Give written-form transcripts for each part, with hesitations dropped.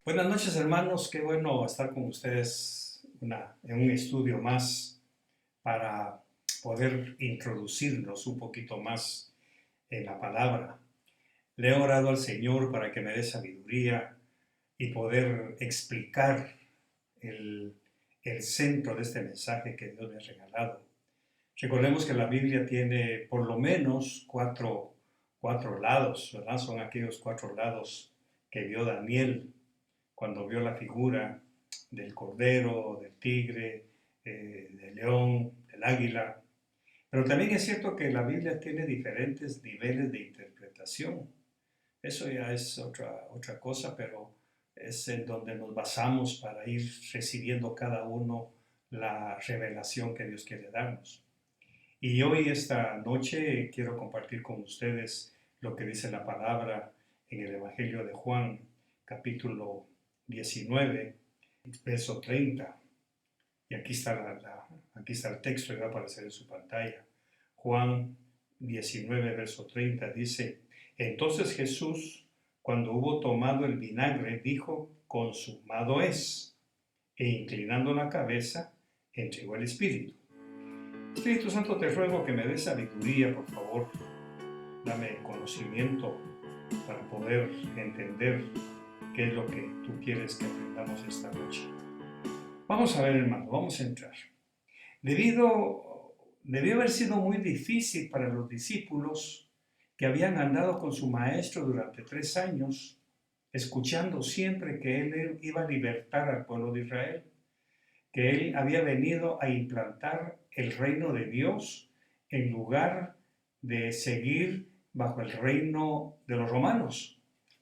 Buenas noches, hermanos. Qué bueno estar con ustedes en un estudio más para poder introducirnos un poquito más en la palabra. Le he orado al Señor para que me dé sabiduría y poder explicar el, el centro de este mensaje que Dios me ha regalado. Recordemos que la Biblia tiene por lo menos cuatro lados, ¿verdad? Son aquellos cuatro lados que vio Daniel cuando vio la figura del cordero, del tigre, del león, del águila. Pero también es cierto que la Biblia tiene diferentes niveles de interpretación. Eso ya es otra cosa, pero es en donde nos basamos para ir recibiendo cada uno la revelación que Dios quiere darnos. Y hoy, esta noche, quiero compartir con ustedes lo que dice la palabra en el Evangelio de Juan, capítulo 19, verso 30. Y aquí está, aquí está el texto que va a aparecer en su pantalla. Juan 19, verso 30 dice: Entonces Jesús, cuando hubo tomado el vinagre, dijo: consumado es. E inclinando la cabeza, entregó el Espíritu. Espíritu Santo, te ruego que me des sabiduría, por favor. Dame conocimiento para poder entender qué es lo que tú quieres que aprendamos esta noche. Vamos a ver, hermano, vamos a entrar. Debió haber sido muy difícil para los discípulos que habían andado con su maestro durante 3 años, escuchando siempre que él iba a libertar al pueblo de Israel, que él había venido a implantar el reino de Dios en lugar de seguir bajo el reino de los romanos.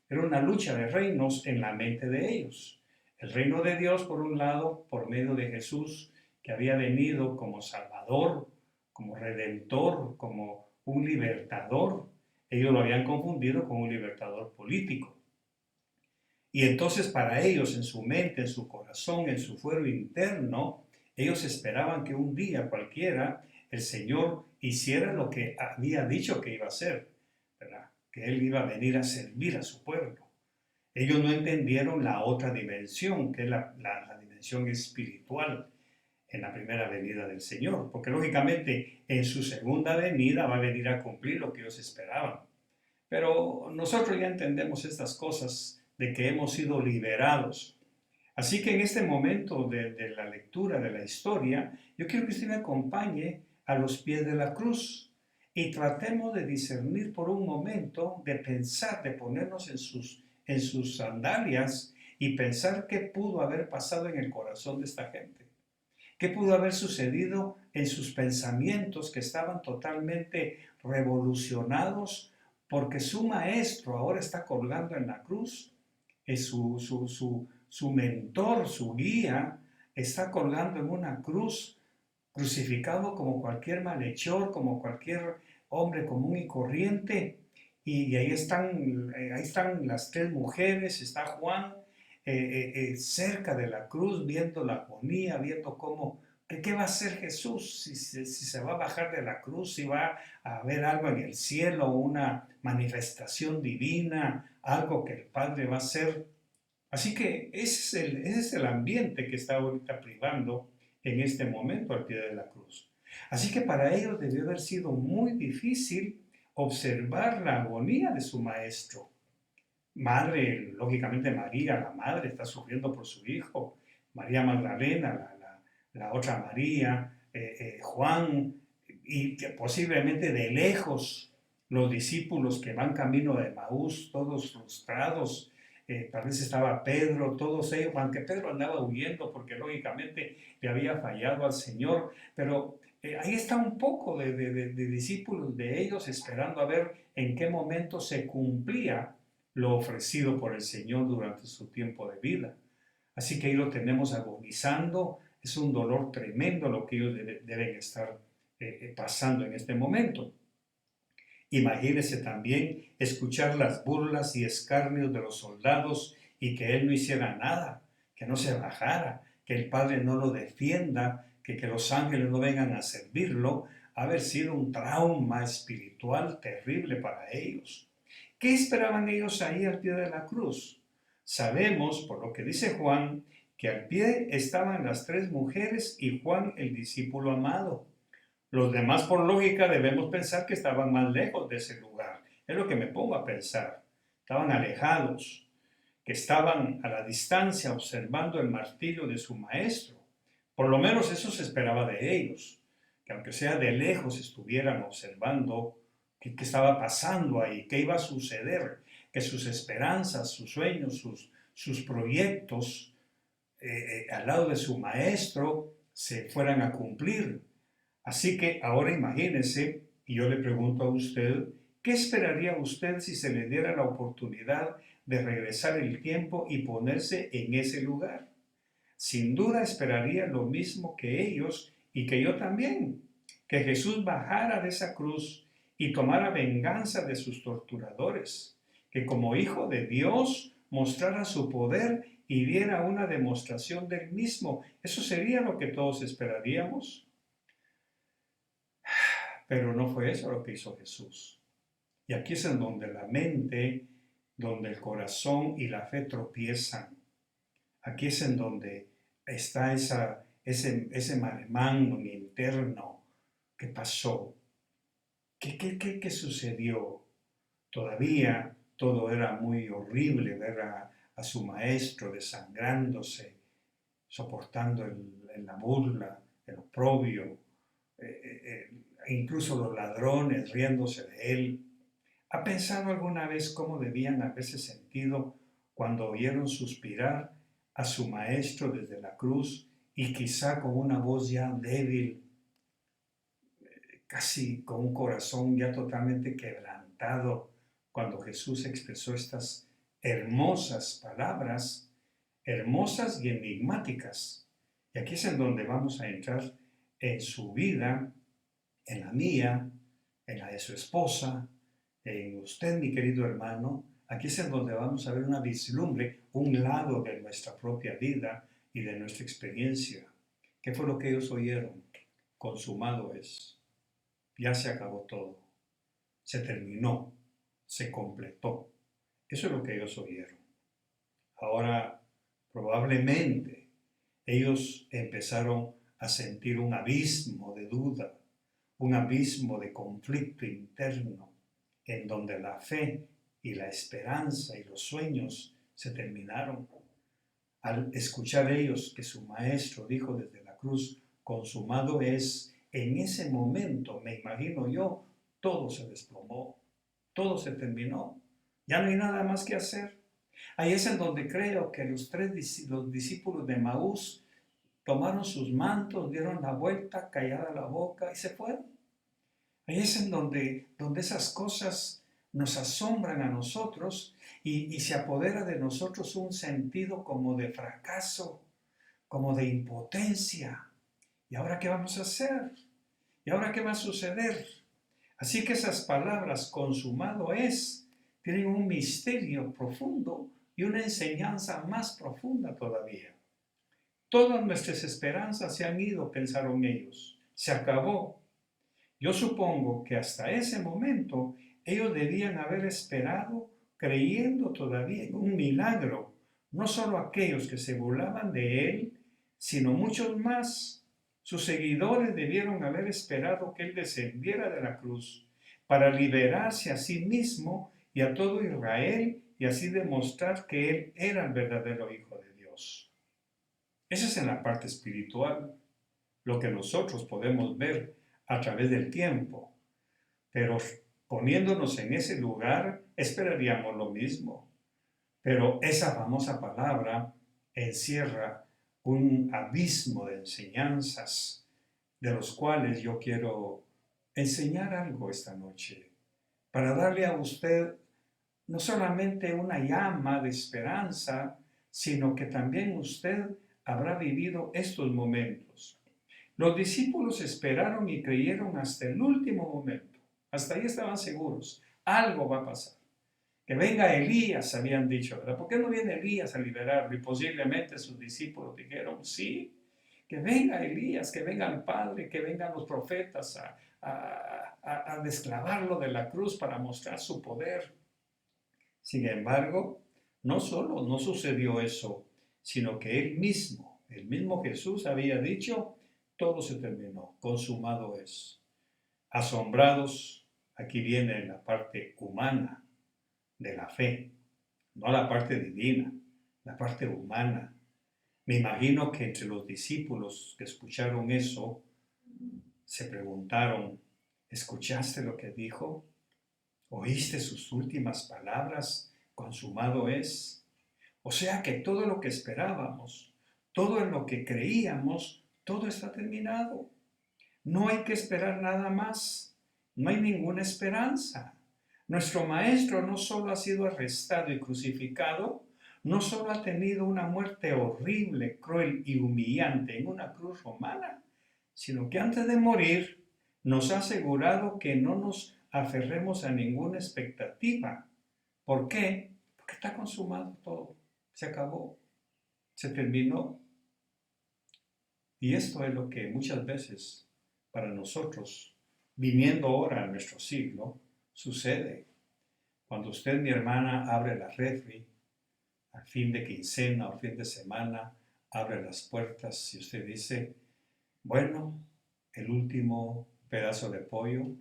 Era una lucha de reinos en la mente de ellos. El reino de Dios, por un lado, por medio de Jesús, que había venido como Salvador, como Redentor, como un libertador. Ellos lo habían confundido con un libertador político. Y entonces para ellos, en su mente, en su corazón, en su fuero interno, ellos esperaban que un día cualquiera el Señor hiciera lo que había dicho que iba a hacer, ¿verdad? Que Él iba a venir a servir a su pueblo. Ellos no entendieron la otra dimensión, que es la dimensión espiritual en la primera venida del Señor, porque lógicamente en su segunda venida va a venir a cumplir lo que ellos esperaban. Pero nosotros ya entendemos estas cosas de que hemos sido liberados. Así que en este momento de la lectura de la historia, yo quiero que usted me acompañe a los pies de la cruz y tratemos de discernir por un momento, de pensar, de ponernos en sus sandalias y pensar qué pudo haber pasado en el corazón de esta gente. ¿Qué pudo haber sucedido en sus pensamientos que estaban totalmente revolucionados porque su maestro ahora está colgando en la cruz? Es su mentor, su guía, está colgando en una cruz, crucificado como cualquier malhechor, como cualquier hombre común y corriente. Y ahí están las tres mujeres, está Juan cerca de la cruz, viendo la agonía, viendo qué va a hacer Jesús, si se va a bajar de la cruz, si va a haber algo en el cielo, una manifestación divina, algo que el Padre va a hacer. Así que ese es el ambiente que está ahorita privando en este momento al pie de la cruz. Así que para ellos debió haber sido muy difícil observar la agonía de su maestro. Madre, lógicamente María, la madre, está sufriendo por su hijo. María Magdalena, la otra María, Juan, y que posiblemente de lejos los discípulos que van camino de Maús, todos frustrados. Tal vez estaba Pedro, todos ellos, aunque Pedro andaba huyendo porque lógicamente le había fallado al Señor, pero ahí está un poco de discípulos de ellos esperando a ver en qué momento se cumplía lo ofrecido por el Señor durante su tiempo de vida. Así que ahí lo tenemos agonizando, es un dolor tremendo lo que ellos deben estar pasando en este momento. Imagínese también escuchar las burlas y escarnios de los soldados y que él no hiciera nada, que no se bajara, que el Padre no lo defienda, que los ángeles no vengan a servirlo, haber sido un trauma espiritual terrible para ellos. ¿Qué esperaban ellos ahí al pie de la cruz? Sabemos, por lo que dice Juan, que al pie estaban las tres mujeres y Juan el discípulo amado. Los demás, por lógica, debemos pensar que estaban más lejos de ese lugar. Es lo que me pongo a pensar. Estaban alejados, que estaban a la distancia observando el martirio de su maestro. Por lo menos eso se esperaba de ellos, que aunque sea de lejos estuvieran observando qué estaba pasando ahí, qué iba a suceder, que sus esperanzas, sus sueños, sus proyectos al lado de su maestro se fueran a cumplir. Así que ahora imagínese, y yo le pregunto a usted, ¿qué esperaría usted si se le diera la oportunidad de regresar el tiempo y ponerse en ese lugar? Sin duda esperaría lo mismo que ellos y que yo también, que Jesús bajara de esa cruz y tomara venganza de sus torturadores, que como Hijo de Dios mostrara su poder y diera una demostración del mismo. Eso sería lo que todos esperaríamos. Pero no fue eso lo que hizo Jesús. Y aquí es en donde la mente, donde el corazón y la fe tropiezan. Aquí es en donde está ese mare magnum interno. ¿Qué pasó? ¿Qué sucedió? Todavía todo era muy horrible, ver a su maestro desangrándose, soportando la burla, el oprobio, incluso los ladrones riéndose de él. ¿Ha pensado alguna vez cómo debían haberse sentido cuando oyeron suspirar a su maestro desde la cruz y quizá con una voz ya débil, casi con un corazón ya totalmente quebrantado, cuando Jesús expresó estas hermosas palabras, hermosas y enigmáticas? Y aquí es en donde vamos a entrar en su vida, en la mía, en la de su esposa, en usted, mi querido hermano. Aquí es en donde vamos a ver una vislumbre, un lado de nuestra propia vida y de nuestra experiencia. ¿Qué fue lo que ellos oyeron? Consumado es. Ya se acabó todo. Se terminó. Se completó. Eso es lo que ellos oyeron. Ahora, probablemente, ellos empezaron a sentir un abismo de duda, un abismo de conflicto interno, en donde la fe y la esperanza y los sueños se terminaron. Al escuchar ellos que su maestro dijo desde la cruz, consumado es, en ese momento, me imagino yo, todo se desplomó, todo se terminó, ya no hay nada más que hacer. Ahí es en donde creo que los discípulos de Maús tomaron sus mantos, dieron la vuelta, callada la boca y se fueron. Ahí es en donde esas cosas nos asombran a nosotros y se apodera de nosotros un sentido como de fracaso, como de impotencia. ¿Y ahora qué vamos a hacer? ¿Y ahora qué va a suceder? Así que esas palabras, consumado es, tienen un misterio profundo y una enseñanza más profunda todavía. Todas nuestras esperanzas se han ido, pensaron ellos. Se acabó. Yo supongo que hasta ese momento ellos debían haber esperado creyendo todavía en un milagro, no solo aquellos que se burlaban de él, sino muchos más. Sus seguidores debieron haber esperado que él descendiera de la cruz para liberarse a sí mismo y a todo Israel y así demostrar que él era el verdadero Hijo de Dios. Esa es en la parte espiritual, lo que nosotros podemos ver a través del tiempo, pero poniéndonos en ese lugar esperaríamos lo mismo. Pero esa famosa palabra encierra un abismo de enseñanzas de los cuales yo quiero enseñar algo esta noche, para darle a usted no solamente una llama de esperanza, sino que también usted habrá vivido estos momentos. Los discípulos esperaron y creyeron hasta el último momento. Hasta ahí estaban seguros. Algo va a pasar. Que venga Elías, habían dicho, ¿verdad? ¿Por qué no viene Elías a liberarlo? Y posiblemente sus discípulos dijeron, sí, que venga Elías, que venga el Padre, que vengan los profetas a desclavarlo de la cruz para mostrar su poder. Sin embargo, No solo no sucedió eso, sino que el mismo Jesús había dicho, todo se terminó, consumado es. Asombrados, aquí viene la parte humana de la fe, no la parte divina, la parte humana. Me imagino que entre los discípulos que escucharon eso, se preguntaron, ¿escuchaste lo que dijo? ¿Oíste sus últimas palabras? Consumado es. O sea que todo lo que esperábamos, todo en lo que creíamos, todo está terminado. No hay que esperar nada más. No hay ninguna esperanza. Nuestro Maestro no solo ha sido arrestado y crucificado, no solo ha tenido una muerte horrible, cruel y humillante en una cruz romana, sino que antes de morir nos ha asegurado que no nos aferremos a ninguna expectativa. ¿Por qué? Porque está consumado todo. Se acabó. Se terminó. Y esto es lo que muchas veces para nosotros, viniendo ahora a nuestro siglo, sucede. Cuando usted, mi hermana, abre la refri, al fin de quincena o fin de semana, abre las puertas y usted dice, bueno, el último pedazo de pollo,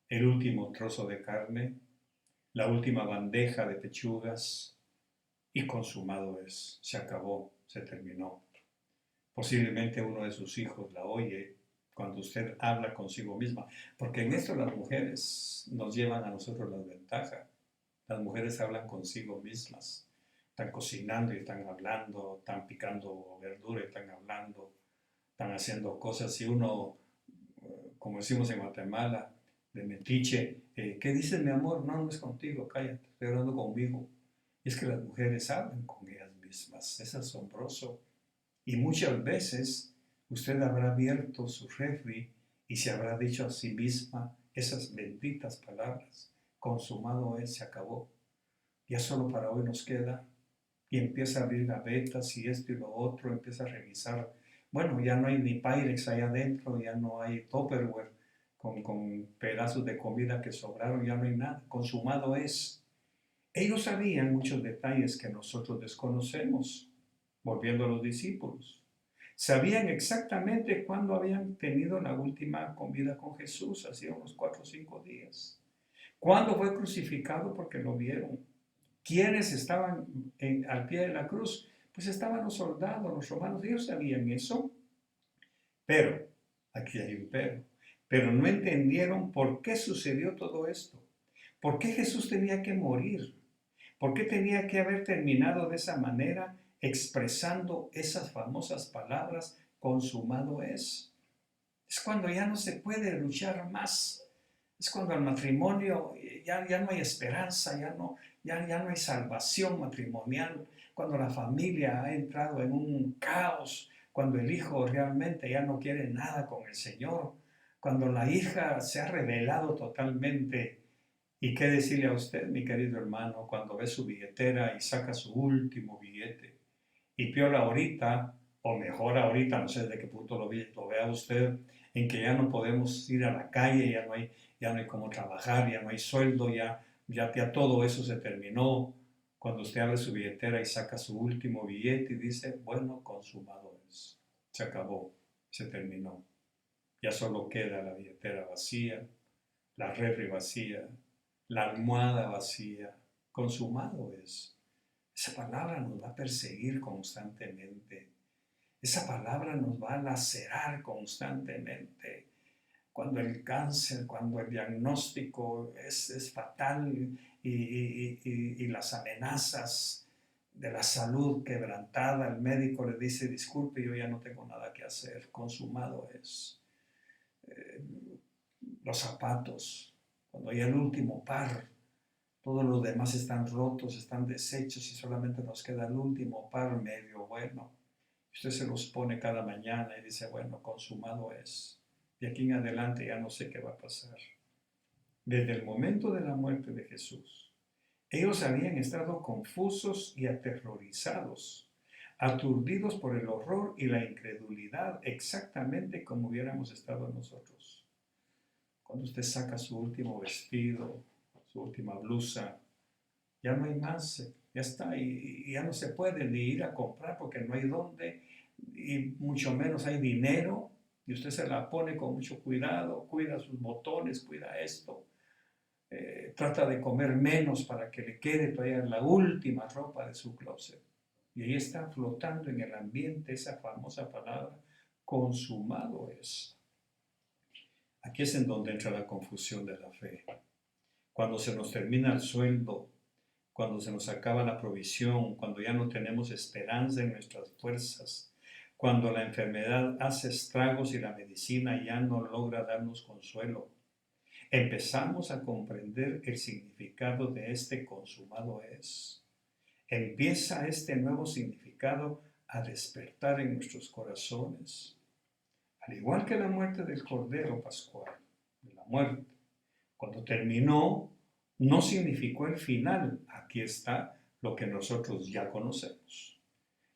el último trozo de carne, la última bandeja de pechugas y consumado es, se acabó, se terminó. Posiblemente uno de sus hijos la oye cuando usted habla consigo misma, porque en esto las mujeres nos llevan a nosotros la ventaja. Las mujeres hablan consigo mismas, están cocinando y están hablando, están picando verdura y están hablando, están haciendo cosas y uno, como decimos en Guatemala, de metiche, ¿qué dices mi amor? No, no es contigo, cállate, estoy hablando conmigo. Y es que las mujeres hablan con ellas mismas, es asombroso. Y muchas veces usted habrá abierto su refri y se habrá dicho a sí misma esas benditas palabras. Consumado es, se acabó. Ya solo para hoy nos queda. Y empieza a abrir gavetas y esto y lo otro, empieza a revisar. Bueno, ya no hay ni Pyrex allá adentro, ya no hay Tupperware con pedazos de comida que sobraron, ya no hay nada. Consumado es. Ellos sabían muchos detalles que nosotros desconocemos, volviendo a los discípulos. Sabían exactamente cuándo habían tenido la última comida con Jesús, hacía unos 4 o 5 días. ¿Cuándo fue crucificado? Porque lo vieron. ¿Quiénes estaban al pie de la cruz? Pues estaban los soldados, los romanos, ellos sabían eso. Pero, aquí hay un pero no entendieron por qué sucedió todo esto. ¿Por qué Jesús tenía que morir? ¿Por qué tenía que haber terminado de esa manera, expresando esas famosas palabras, consumado es? Es cuando ya no se puede luchar más. Es cuando el matrimonio ya no hay esperanza, ya no hay salvación matrimonial, cuando la familia ha entrado en un caos, cuando el hijo realmente ya no quiere nada con el Señor, cuando la hija se ha rebelado totalmente. ¿Y qué decirle a usted, mi querido hermano, cuando ve su billetera y saca su último billete? Y peor ahorita, o mejor ahorita, no sé de qué punto lo vea usted, en que ya no podemos ir a la calle, ya no hay cómo trabajar, ya no hay sueldo, ya todo eso se terminó. Cuando usted abre su billetera y saca su último billete y dice, bueno, consumado es. Se acabó, se terminó. Ya solo queda la billetera vacía, la refri vacía, la almohada vacía, consumado es. Esa palabra nos va a perseguir constantemente. Esa palabra nos va a lacerar constantemente. Cuando el cáncer, cuando el diagnóstico es fatal y las amenazas de la salud quebrantada, el médico le dice, disculpe, yo ya no tengo nada que hacer, consumado es. Eh, los zapatos, cuando hay el último par, todos los demás están rotos, están deshechos y solamente nos queda el último par medio bueno. Usted se los pone cada mañana y dice, bueno, consumado es. De aquí en adelante ya no sé qué va a pasar. Desde el momento de la muerte de Jesús, ellos habían estado confusos y aterrorizados, aturdidos por el horror y la incredulidad, exactamente como hubiéramos estado nosotros. Cuando usted saca su último vestido, su última blusa, ya no hay más, ya está, y ya no se puede ni ir a comprar porque no hay dónde, y mucho menos hay dinero, y usted se la pone con mucho cuidado, cuida sus botones, cuida esto, trata de comer menos para que le quede todavía la última ropa de su closet. Y ahí está flotando en el ambiente esa famosa palabra, consumado es. Aquí es en donde entra la confusión de la fe. Cuando se nos termina el sueldo, cuando se nos acaba la provisión, cuando ya no tenemos esperanza en nuestras fuerzas, cuando la enfermedad hace estragos y la medicina ya no logra darnos consuelo, empezamos a comprender el significado de este consumado es. Empieza este nuevo significado a despertar en nuestros corazones. Al igual que la muerte del Cordero Pascual, de la muerte, cuando terminó, no significó el final. Aquí está lo que nosotros ya conocemos.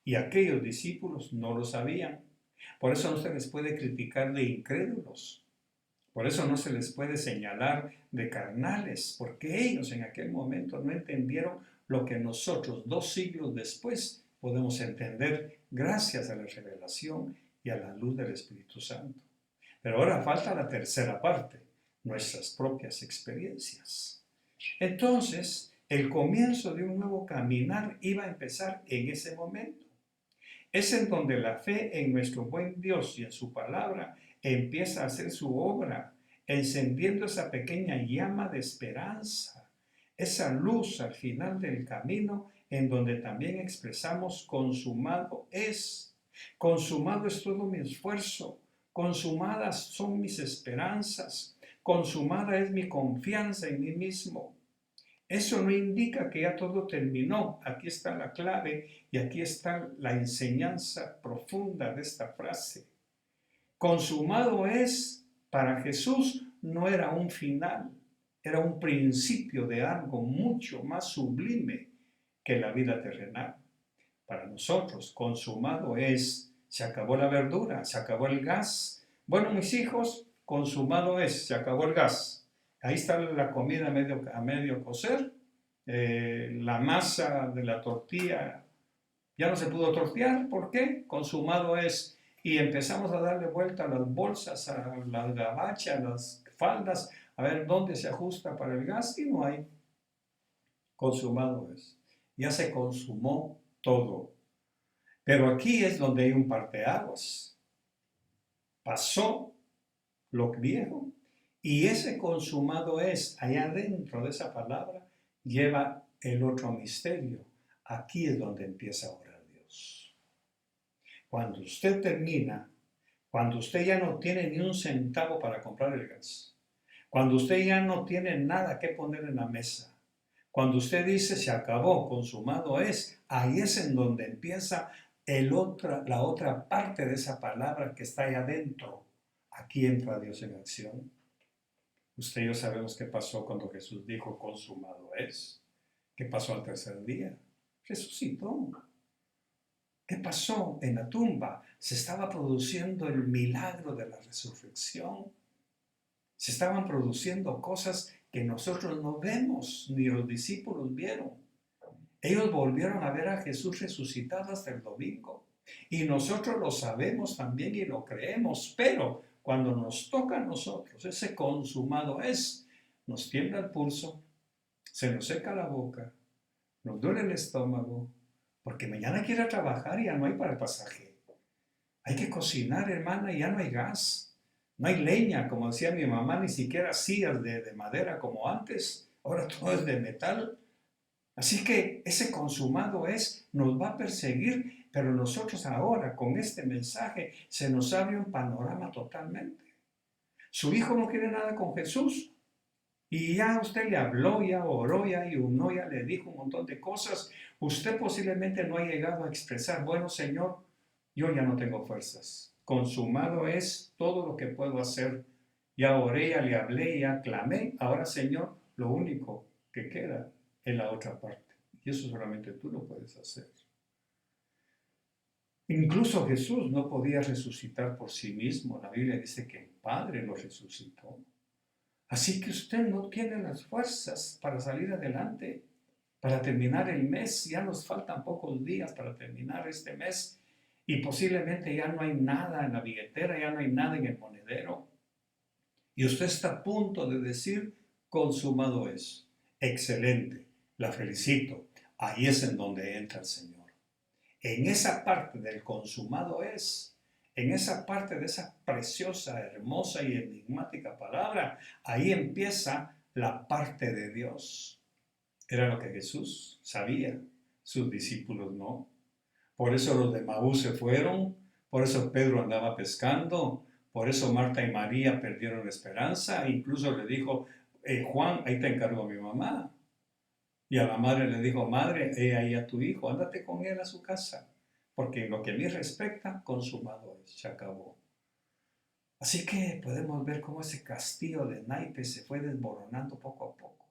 Y aquellos discípulos no lo sabían. Por eso no se les puede criticar de incrédulos. Por eso no se les puede señalar de carnales, porque ellos en aquel momento no entendieron lo que nosotros 2 siglos después podemos entender gracias a la revelación y a la luz del Espíritu Santo. Pero ahora falta la tercera parte, nuestras propias experiencias. Entonces, el comienzo de un nuevo caminar iba a empezar en ese momento. Es en donde la fe en nuestro buen Dios y en su palabra empieza a hacer su obra, encendiendo esa pequeña llama de esperanza, esa luz al final del camino en donde también expresamos consumado es todo mi esfuerzo, consumadas son mis esperanzas, consumada es mi confianza en mí mismo. Eso no indica que ya todo terminó. Aquí está la clave y aquí está la enseñanza profunda de esta frase. Consumado es, para Jesús no era un final, era un principio de algo mucho más sublime que la vida terrenal. Para nosotros, consumado es, se acabó la verdura, se acabó el gas. Bueno, mis hijos, consumado es, se acabó el gas. Ahí está la comida a medio cocer. La masa de la tortilla ya no se pudo tortear. ¿Por qué? Consumado es. Y empezamos a darle vuelta a las bolsas, a las gabachas, a las faldas, a ver dónde se ajusta para el gas, y no hay. Consumado es. Ya se consumó todo. Pero aquí es donde hay un parteaguas. Pasó lo viejo y ese consumado es, allá dentro de esa palabra, lleva el otro misterio. Aquí es donde empieza a orar Dios. Cuando usted termina, cuando usted ya no tiene ni un centavo para comprar el gas, cuando usted ya no tiene nada que poner en la mesa, cuando usted dice se acabó, consumado es, ahí es en donde empieza la otra parte de esa palabra que está ahí adentro. Aquí entra Dios en acción. Usted y yo sabemos qué pasó cuando Jesús dijo consumado es. ¿Qué pasó al tercer día? Resucitó. ¿Qué pasó en la tumba? Se estaba produciendo el milagro de la resurrección. Se estaban produciendo cosas que nosotros no vemos, ni los discípulos vieron. Ellos volvieron a ver a Jesús resucitado hasta el domingo. Y nosotros lo sabemos también y lo creemos, pero cuando nos toca a nosotros, ese consumado es, nos tiembla el pulso, se nos seca la boca, nos duele el estómago, porque mañana quiere trabajar y ya no hay para el pasaje. Hay que cocinar, hermana, y ya no hay gas. No hay leña, como decía mi mamá, ni siquiera sillas de madera como antes. Ahora todo es de metal. Así que ese consumado es, nos va a perseguir, pero nosotros ahora con este mensaje se nos abre un panorama totalmente. Su hijo no quiere nada con Jesús y ya usted le habló, ya oró, ya ayunó, ya le dijo un montón de cosas. Usted posiblemente no ha llegado a expresar, bueno Señor, yo ya no tengo fuerzas. Consumado es todo lo que puedo hacer. Ya oré, ya le hablé, ya clamé. Ahora Señor, lo único que queda en la otra parte. Y eso solamente tú lo puedes hacer. Incluso Jesús no podía resucitar por sí mismo. La Biblia dice que el Padre lo resucitó. Así que usted no tiene las fuerzas para salir adelante. para terminar el mes. Ya nos faltan pocos días para terminar este mes y posiblemente ya no hay nada en la billetera, ya no hay nada en el monedero. Y usted está a punto de decir, consumado es. Excelente, la felicito. Ahí es en donde entra el Señor. En esa parte del consumado es, en esa parte de esa preciosa, hermosa y enigmática palabra, ahí empieza la parte de Dios. Era lo que Jesús sabía, sus discípulos no. Por eso los de Maús se fueron, por eso Pedro andaba pescando, por eso Marta y María perdieron la esperanza. Incluso le dijo, Juan, ahí te encargo a mi mamá. Y a la madre le dijo, madre, he ahí a tu hijo, ándate con él a su casa, porque en lo que a mí respecta, consumado es, se acabó. Así que podemos ver cómo ese castillo de naipes se fue desmoronando poco a poco.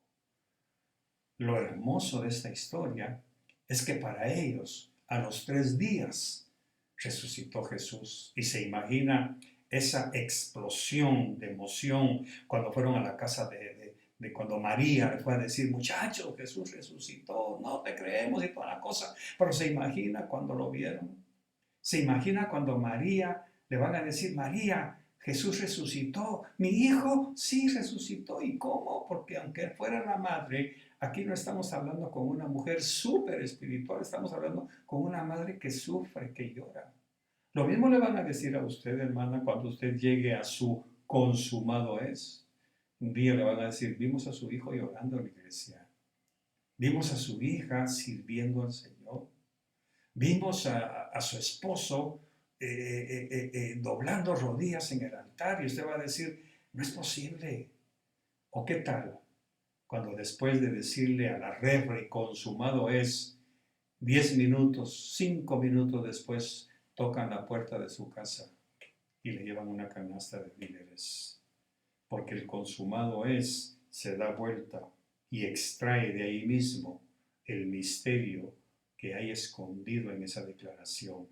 Lo hermoso de esta historia es que para ellos, a los 3 días, resucitó Jesús. Y se imagina esa explosión de emoción cuando fueron a la casa de cuando María le fue a decir, muchachos, Jesús resucitó, no te creemos y toda la cosa. Pero se imagina cuando lo vieron. Se imagina cuando María le van a decir, María, Jesús resucitó. Mi hijo sí resucitó. ¿Y cómo? Porque aunque fuera la madre, aquí no estamos hablando con una mujer súper espiritual, estamos hablando con una madre que sufre, que llora. Lo mismo le van a decir a usted, hermana, cuando usted llegue a su consumado es. Un día le van a decir, vimos a su hijo llorando en la iglesia. Vimos a su hija sirviendo al Señor. Vimos a su esposo doblando rodillas en el altar y usted va a decir, no es posible. ¿O qué tal? Cuando después de decirle a la refre consumado es, 10 minutos, 5 minutos después, tocan la puerta de su casa y le llevan una canasta de víveres. Porque el consumado es, se da vuelta y extrae de ahí mismo el misterio que hay escondido en esa declaración.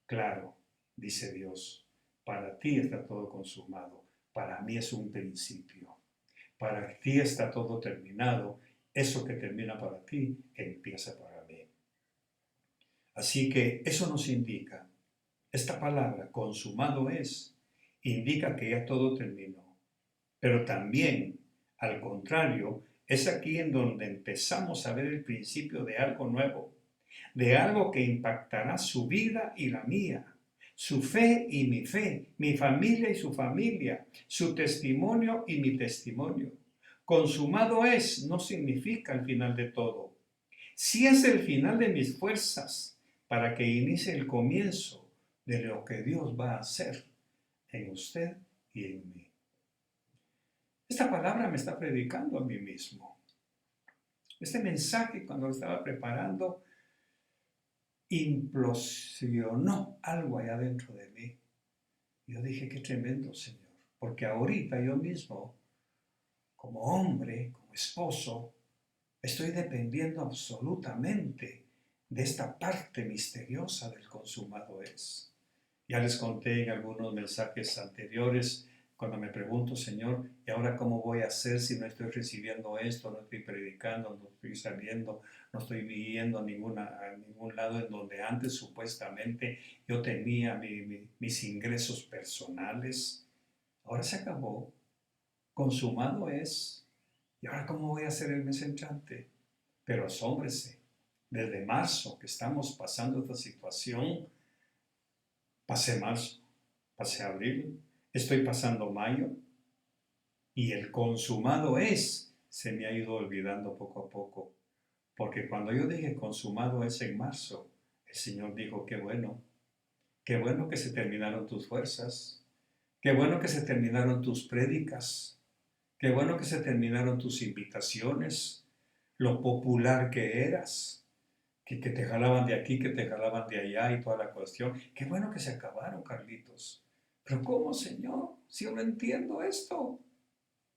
Claro, dice Dios, para ti está todo consumado, para mí es un principio. Para ti está todo terminado, eso que termina para ti empieza para mí. Así que eso nos indica, esta palabra, consumado es, indica que ya todo terminó. Pero también, al contrario, es aquí en donde empezamos a ver el principio de algo nuevo, de algo que impactará su vida y la mía, su fe y mi fe, mi familia y su familia, su testimonio y mi testimonio. Consumado es no significa el final de todo. Sí es el final de mis fuerzas para que inicie el comienzo de lo que Dios va a hacer en usted y en mí. Esta palabra me está predicando a mí mismo. Este mensaje, cuando lo estaba preparando, implosionó algo allá dentro de mí. Yo dije, qué tremendo, Señor. Porque ahorita yo mismo, como hombre, como esposo, estoy dependiendo absolutamente de esta parte misteriosa del consumado es. Ya les conté en algunos mensajes anteriores cuando me pregunto, Señor, ¿y ahora cómo voy a hacer si no estoy recibiendo esto, no estoy predicando, no estoy saliendo, no estoy yendo a ningún lado en donde antes supuestamente yo tenía mis ingresos personales? Ahora se acabó, consumado es. ¿Y ahora cómo voy a hacer el mes entrante? Pero asómbrese, desde marzo que estamos pasando esta situación, pasé marzo, pasé abril, estoy pasando mayo y el consumado es, se me ha ido olvidando poco a poco. Porque cuando yo dije consumado es en marzo, el Señor dijo, qué bueno que se terminaron tus fuerzas, qué bueno que se terminaron tus prédicas, qué bueno que se terminaron tus invitaciones, lo popular que eras, que te jalaban de aquí, que te jalaban de allá y toda la cuestión. Qué bueno que se acabaron, Carlitos. Pero ¿cómo, Señor? Si yo no entiendo esto.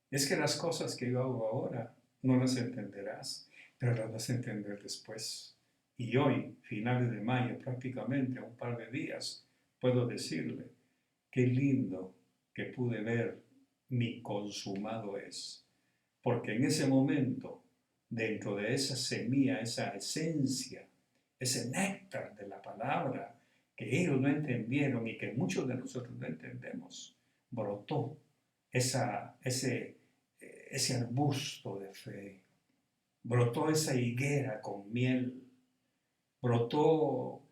Es que las cosas que yo hago ahora no las entenderás, pero las vas a entender después. Y hoy, finales de mayo, prácticamente a un par de días, puedo decirle, qué lindo que pude ver mi consumado es. Porque en ese momento dentro de esa semilla, esa esencia, ese néctar de la palabra que ellos no entendieron y que muchos de nosotros no entendemos, brotó ese arbusto de fe, brotó esa higuera con miel, brotó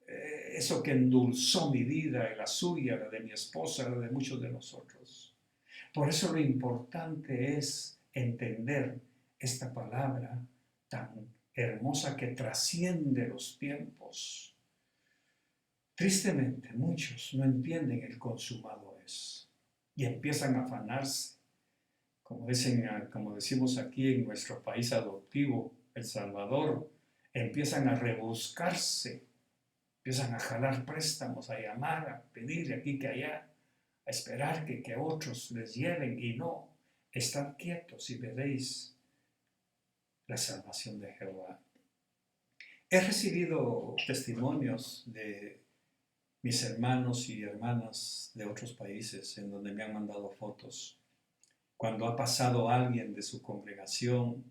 eso que endulzó mi vida y la suya, la de mi esposa, la de muchos de nosotros. Por eso lo importante es entender esta palabra tan hermosa que trasciende los tiempos. Tristemente, muchos no entienden el consumado es y empiezan a afanarse, como decimos aquí en nuestro país adoptivo, El Salvador, empiezan a rebuscarse, empiezan a jalar préstamos, a llamar, a pedir de aquí que allá, a esperar que otros les lleven y no, estad quietos y veréis la salvación de Jehová. He recibido testimonios de mis hermanos y hermanas de otros países en donde me han mandado fotos. Cuando ha pasado alguien de su congregación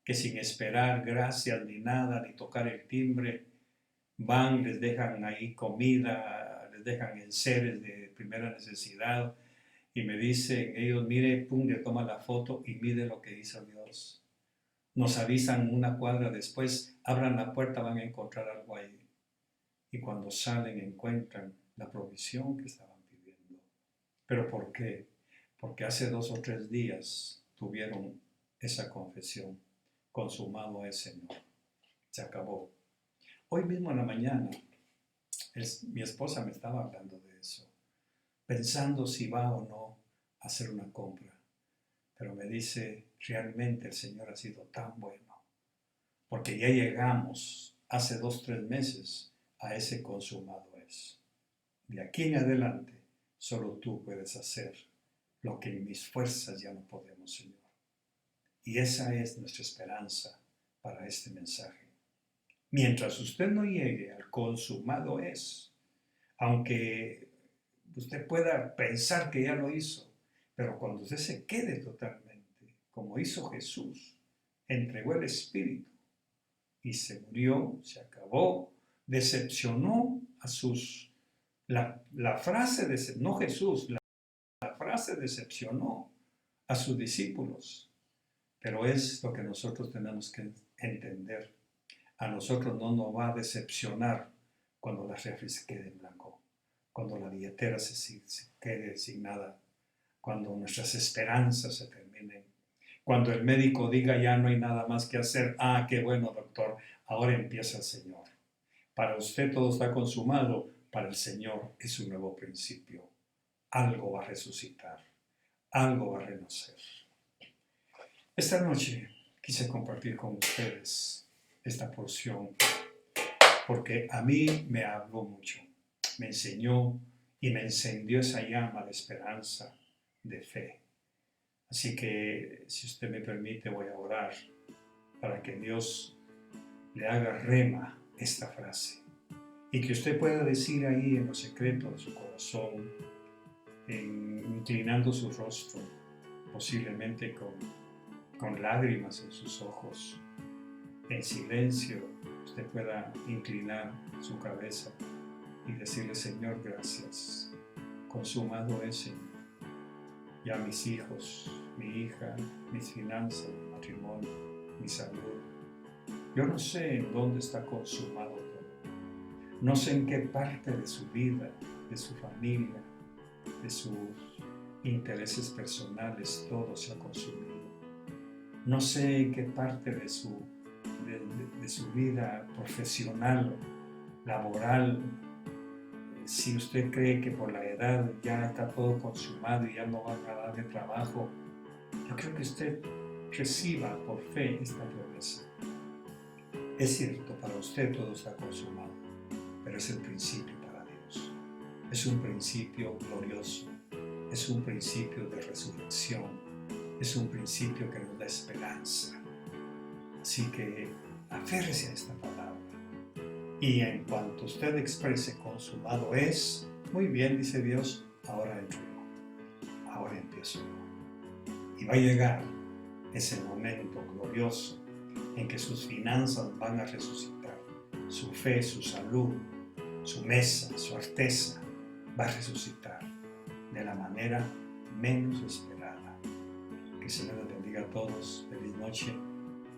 que sin esperar gracias ni nada, ni tocar el timbre, van, les dejan ahí comida, les dejan enseres de primera necesidad y me dicen ellos, mire, pum, le toma la foto y mire lo que hizo Dios. Nos avisan una cuadra después, abran la puerta, van a encontrar algo ahí. Y cuando salen encuentran la provisión que estaban pidiendo. ¿Pero por qué? Porque hace 2 o 3 días tuvieron esa confesión. Consumado es, Señor. Se acabó. Hoy mismo en la mañana, mi esposa me estaba hablando de eso, pensando si va o no a hacer una compra. Pero me dice, realmente el Señor ha sido tan bueno, porque ya llegamos hace 2 o 3 meses a ese consumado es. De aquí en adelante, solo tú puedes hacer lo que en mis fuerzas ya no podemos, Señor. Y esa es nuestra esperanza para este mensaje. Mientras usted no llegue al consumado es, aunque usted pueda pensar que ya lo hizo, pero cuando usted se quede totalmente, como hizo Jesús, entregó el Espíritu y se murió, se acabó, decepcionó a sus... La frase, no Jesús, la frase decepcionó a sus discípulos, pero es lo que nosotros tenemos que entender. A nosotros no nos va a decepcionar cuando la refri se quede en blanco, cuando la billetera se quede sin nada, cuando nuestras esperanzas se terminen, cuando el médico diga ya no hay nada más que hacer. Ah, qué bueno, doctor, ahora empieza el Señor. Para usted todo está consumado, para el Señor es un nuevo principio. Algo va a resucitar, algo va a renacer. Esta noche quise compartir con ustedes esta porción porque a mí me habló mucho, me enseñó y me encendió esa llama de esperanza, de fe. Así que, si usted me permite, voy a orar para que Dios le haga rema esta frase y que usted pueda decir ahí en lo secreto de su corazón, inclinando su rostro, posiblemente con lágrimas en sus ojos, en silencio, usted pueda inclinar su cabeza y decirle, Señor, gracias, consumado es, Señor. Ya mis hijos, mi hija, mis finanzas, mi matrimonio, mi salud. Yo no sé en dónde está consumado todo. No sé en qué parte de su vida, de su familia, de sus intereses personales, todo se ha consumido. No sé en qué parte de su vida profesional, laboral, si usted cree que por la edad ya está todo consumado y ya no va a dar de trabajo, yo creo que usted reciba por fe esta promesa. Es cierto, para usted todo está consumado, pero es el principio para Dios. Es un principio glorioso, es un principio de resurrección, es un principio que nos da esperanza. Así que aférrese a esta palabra. Y en cuanto usted exprese consumado es, muy bien, dice Dios, ahora entro yo, ahora empiezo yo. Y va a llegar ese momento glorioso en que sus finanzas van a resucitar, su fe, su salud, su mesa, su arteza va a resucitar de la manera menos esperada. Que el Señor les bendiga a todos, feliz noche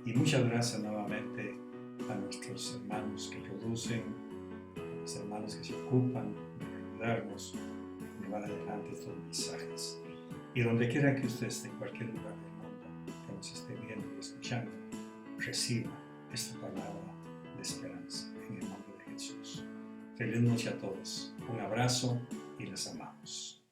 y muchas gracias nuevamente a nuestros hermanos que producen, a los hermanos que se ocupan de ayudarnos a llevar adelante estos mensajes. Y donde quiera que usted esté, en cualquier lugar del mundo que nos esté viendo y escuchando, reciba esta palabra de esperanza en el nombre de Jesús. Feliz noche a todos, un abrazo y les amamos.